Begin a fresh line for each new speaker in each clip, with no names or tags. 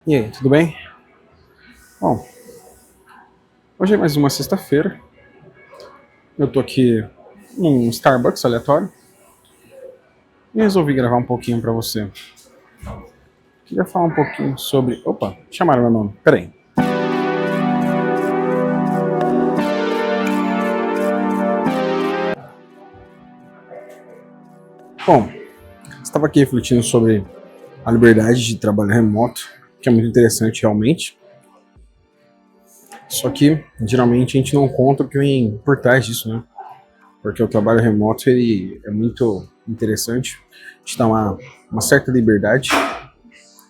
E aí, tudo bem? Bom, hoje é mais uma sexta-feira. Eu tô aqui num Starbucks aleatório e resolvi gravar um pouquinho pra você. Queria falar um pouquinho sobre. Opa, chamaram meu nome. Peraí. Bom, estava aqui refletindo sobre a liberdade de trabalhar remoto, que é muito interessante realmente. Só que geralmente a gente não conta o que vem por trás disso, né? Porque o trabalho remoto ele é muito interessante, te dá uma certa liberdade,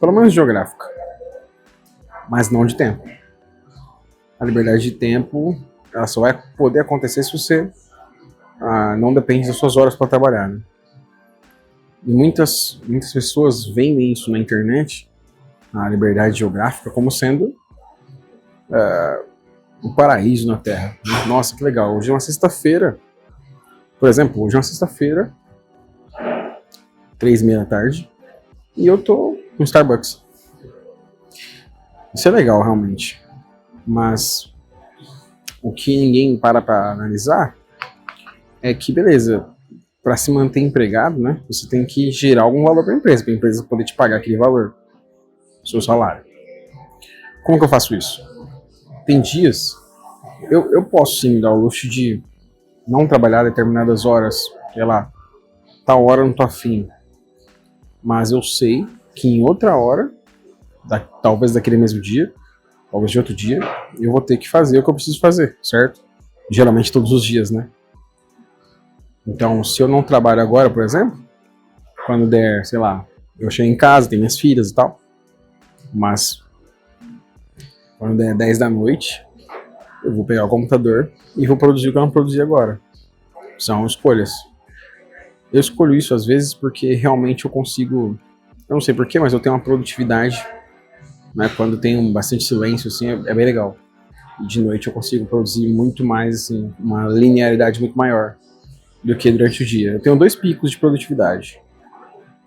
pelo menos geográfica, mas não de tempo. A liberdade de tempo ela só vai poder acontecer se você não depende das suas horas para trabalhar. Né? E muitas pessoas veem isso na internet, a liberdade geográfica, como sendo um paraíso na Terra. Nossa, que legal. Hoje é uma sexta-feira. Por exemplo, hoje é uma sexta-feira, 3h30 da tarde, e eu tô no Starbucks. Isso é legal, realmente. Mas o que ninguém para analisar é que, beleza, para se manter empregado, né, você tem que gerar algum valor para a empresa poder te pagar aquele valor, seu salário. Como que eu faço isso? Tem dias, eu posso sim me dar o luxo de não trabalhar determinadas horas, sei lá, tal hora eu não tô afim, mas eu sei que em outra hora, talvez daquele mesmo dia, talvez de outro dia, eu vou ter que fazer o que eu preciso fazer, certo? Geralmente todos os dias, né? Então, se eu não trabalho agora, por exemplo, quando der, sei lá, eu chego em casa, tenho minhas filhas e tal, mas quando der 10 da noite, eu vou pegar o computador e vou produzir o que eu não produzi agora. São escolhas. Eu escolho isso às vezes porque realmente eu consigo, eu não sei porquê, mas eu tenho uma produtividade, né? Quando tem bastante silêncio, assim, é bem legal. E de noite eu consigo produzir muito mais, assim, uma linearidade muito maior do que durante o dia. Eu tenho 2 picos de produtividade.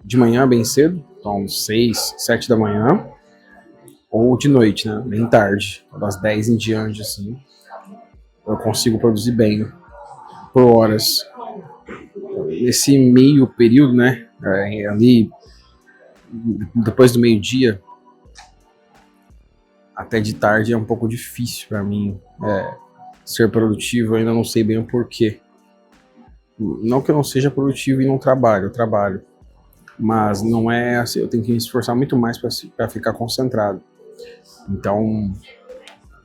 De manhã, bem cedo, então 6, 7 da manhã, ou de noite, né? Bem tarde, das 10 em diante, assim. Eu consigo produzir bem, por horas. Esse meio período, né? Ali, depois do meio-dia, até de tarde é um pouco difícil para mim ser produtivo, eu ainda não sei bem o porquê. Não que eu não seja produtivo e não trabalho, eu trabalho. Mas não é assim, eu tenho que me esforçar muito mais para ficar concentrado. Então,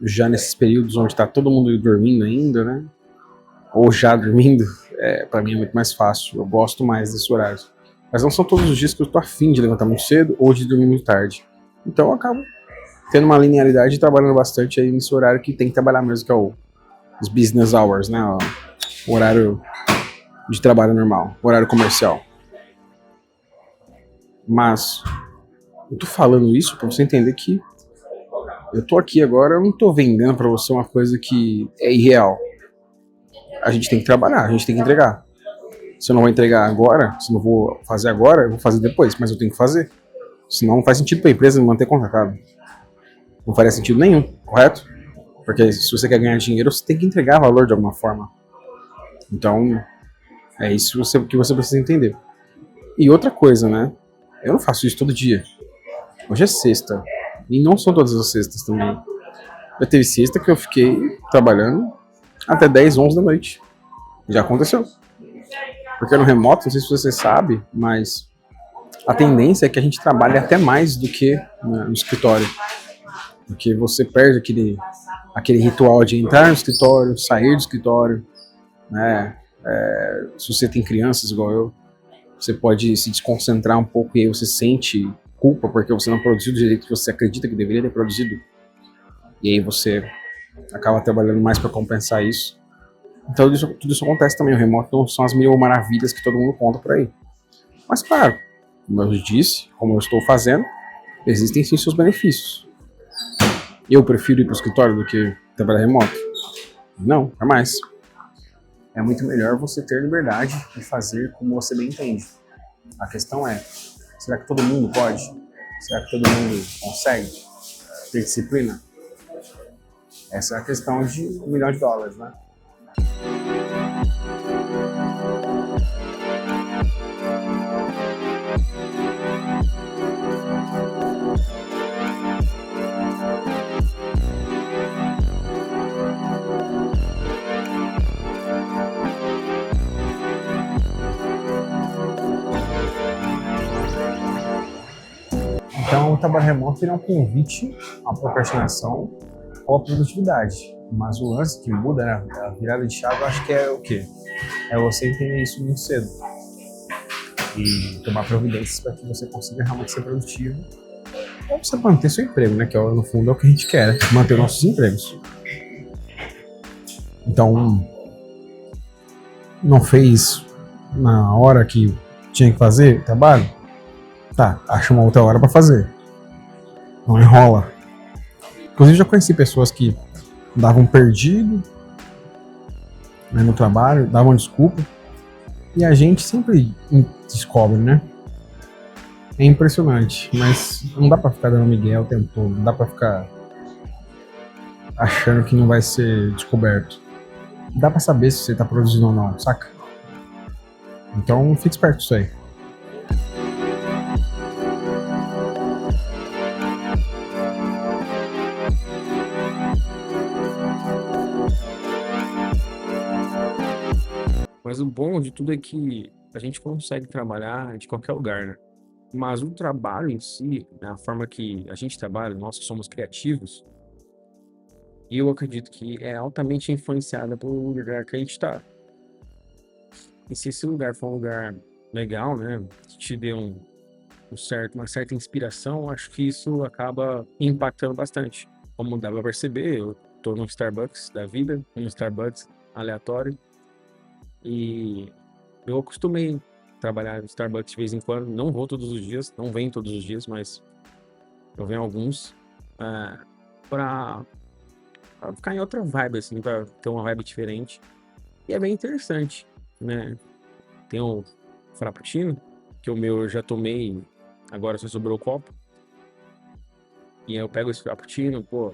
já nesses períodos onde está todo mundo dormindo ainda, né? Ou já dormindo, para mim é muito mais fácil. Eu gosto mais desse horário. Mas não são todos os dias que eu tô afim de levantar muito cedo ou de dormir muito tarde. Então eu acabo tendo uma linearidade e trabalhando bastante aí nesse horário que tem que trabalhar mesmo, que é os business hours, né? O horário de trabalho normal, o horário comercial. Mas eu tô falando isso para você entender que eu tô aqui agora, eu não tô vendendo para você uma coisa que é irreal. A gente tem que trabalhar, a gente tem que entregar. Se eu não vou entregar agora, se eu não vou fazer agora, eu vou fazer depois, mas eu tenho que fazer. Senão não faz sentido para a empresa me manter contratado. Não faria sentido nenhum, correto? Porque se você quer ganhar dinheiro, você tem que entregar valor de alguma forma. Então, é isso que você precisa entender. E outra coisa, né? Eu não faço isso todo dia. Hoje é sexta. E não são todas as sextas também. Já teve sexta que eu fiquei trabalhando até 10, 11 da noite. Já aconteceu. Porque no remoto, não sei se você sabe, mas a tendência é que a gente trabalhe até mais do que, né, no escritório. Porque você perde aquele ritual de entrar no escritório, sair do escritório, né? Se você tem crianças igual eu, você pode se desconcentrar um pouco e aí você sente culpa porque você não produziu do jeito que você acredita que deveria ter produzido. E aí você acaba trabalhando mais para compensar isso. Então tudo isso acontece também. O remoto não são as mil maravilhas que todo mundo conta por aí. Mas claro, como eu disse, como eu estou fazendo, existem sim seus benefícios. Eu prefiro ir para o escritório do que trabalhar remoto? Não, jamais. É muito melhor você ter liberdade de fazer como você bem entende. A questão é, será que todo mundo pode? Será que todo mundo consegue? Ter disciplina. Essa é a questão de US$ 1 milhão, né? Então, o trabalho remoto é um convite à procrastinação ou à produtividade. Mas o lance que muda, né, a virada de chave, eu acho que é o quê? É você entender isso muito cedo e tomar providências para que você consiga realmente ser produtivo ou você manter seu emprego, né? Que no fundo é o que a gente quer, né? Manter nossos empregos. Então, não fez na hora que tinha que fazer o trabalho? Tá, acha uma outra hora para fazer. Não enrola. Inclusive, já conheci pessoas que davam perdido, né, no trabalho, davam desculpa. E a gente sempre descobre, né? É impressionante, mas não dá pra ficar dando migué o tempo todo, não dá pra ficar achando que não vai ser descoberto. Dá pra saber se você tá produzindo ou não, saca? Então fique esperto disso aí.
Mas o bom de tudo é que a gente consegue trabalhar de qualquer lugar, né? Mas o trabalho em si, né, a forma que a gente trabalha, nós que somos criativos, eu acredito que é altamente influenciada pelo lugar que a gente está. E se esse lugar for um lugar legal, né, que te dê uma certa inspiração, acho que isso acaba impactando bastante. Como dá pra perceber, eu tô no Starbucks da vida, um Starbucks aleatório, e eu acostumei trabalhar no Starbucks de vez em quando. Não vou todos os dias, não venho todos os dias, mas eu venho alguns ah, pra, pra ficar em outra vibe, assim, pra ter uma vibe diferente. E é bem interessante, né? Tem o Frappuccino, que o meu eu já tomei, agora só sobrou o copo. E aí eu pego esse Frappuccino, pô,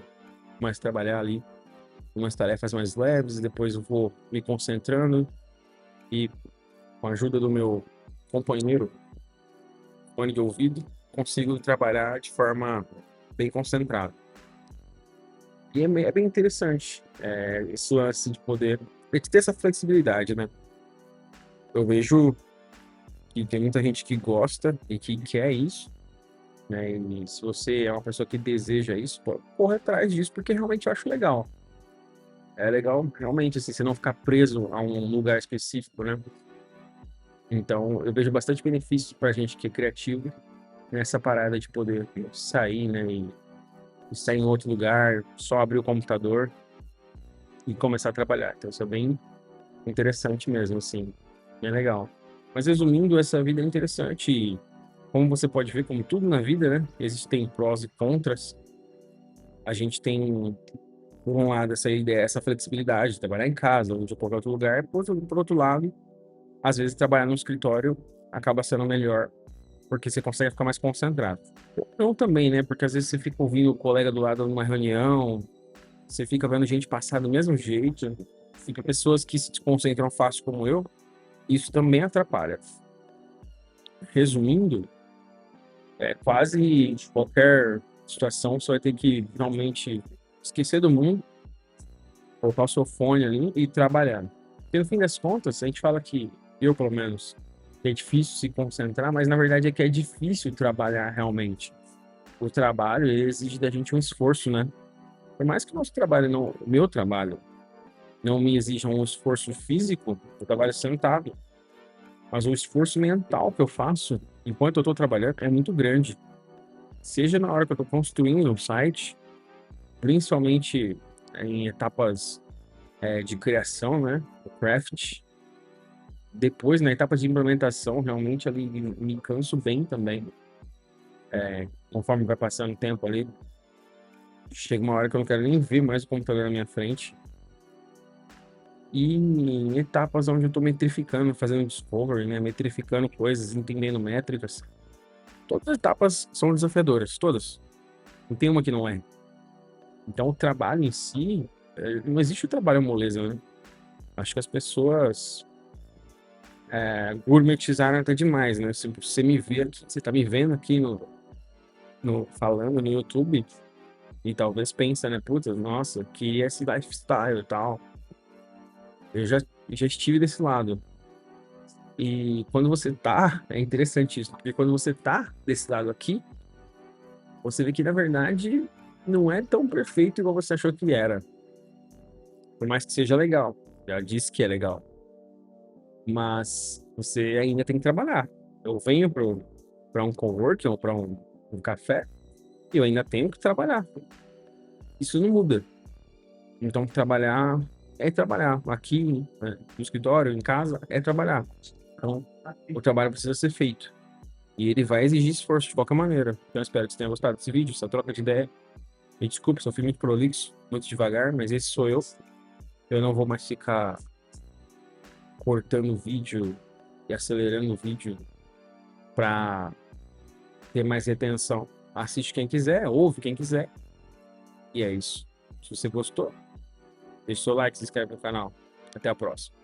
começo a trabalhar ali umas tarefas mais leves, depois eu vou me concentrando e com a ajuda do meu companheiro, fone de ouvido, consigo trabalhar de forma bem concentrada. E é bem interessante, isso assim, de poder ter essa flexibilidade, né? Eu vejo que tem muita gente que gosta e que quer isso, né? E se você é uma pessoa que deseja isso, pô, corre atrás disso, porque realmente eu acho legal. É legal, realmente, assim, você não ficar preso a um lugar específico, né? Então, eu vejo bastante benefícios pra gente que é criativo nessa parada de poder sair, né? E sair em outro lugar, só abrir o computador e começar a trabalhar. Então, isso é bem interessante mesmo, assim. Bem legal. Mas resumindo, essa vida é interessante e, como você pode ver, como tudo na vida, né? Existem prós e contras. A gente tem, por um lado, essa ideia, essa flexibilidade de trabalhar em casa ou de qualquer outro lugar. Por outro lado, às vezes trabalhar no escritório acaba sendo melhor, porque você consegue ficar mais concentrado. Ou não também, né? Porque às vezes você fica ouvindo o colega do lado numa reunião, você fica vendo gente passar do mesmo jeito, fica pessoas que se concentram fácil como eu, isso também atrapalha. Resumindo, quase qualquer situação você vai ter que realmente esquecer do mundo, colocar o seu fone ali e trabalhar. Porque no fim das contas, a gente fala que, eu pelo menos, que é difícil se concentrar, mas na verdade é que é difícil trabalhar realmente. O trabalho ele exige da gente um esforço, né? Por mais que o nosso trabalho, não, o meu trabalho, não me exija um esforço físico, eu trabalho sentado, mas o esforço mental que eu faço enquanto eu estou trabalhando é muito grande. Seja na hora que eu estou construindo o site, principalmente em etapas de criação, né? O craft. Depois, na etapa de implementação, realmente ali me canso bem também. Conforme vai passando o tempo ali, chega uma hora que eu não quero nem ver mais o computador na minha frente. E em etapas onde eu estou metrificando, fazendo discovery, né? Metrificando coisas, entendendo métricas. Todas as etapas são desafiadoras, todas. Não tem uma que não é. Então, o trabalho em si, não existe o trabalho moleza, né? Acho que as pessoas gourmetizaram até demais, né? Se você me vê aqui, você tá me vendo aqui falando no YouTube e talvez pensa, né? Puta, nossa, que esse lifestyle e tal. Eu já estive desse lado. E quando você tá, é interessante isso, porque quando você tá desse lado aqui, você vê que na verdade não é tão perfeito igual você achou que era. Por mais que seja legal. Já disse que é legal. Mas você ainda tem que trabalhar. Eu venho para um coworking ou para um café e eu ainda tenho que trabalhar. Isso não muda. Então, trabalhar é trabalhar. Aqui, né, no escritório, em casa, é trabalhar. Então, o trabalho precisa ser feito. E ele vai exigir esforço de qualquer maneira. Então, eu espero que você tenha gostado desse vídeo, essa troca de ideia. Me desculpe se eu fui muito prolixo, muito devagar, mas esse sou eu. Eu não vou mais ficar cortando o vídeo e acelerando o vídeo para ter mais retenção. Assiste quem quiser, ouve quem quiser. E é isso. Se você gostou, deixe seu like, se inscreve no canal. Até a próxima.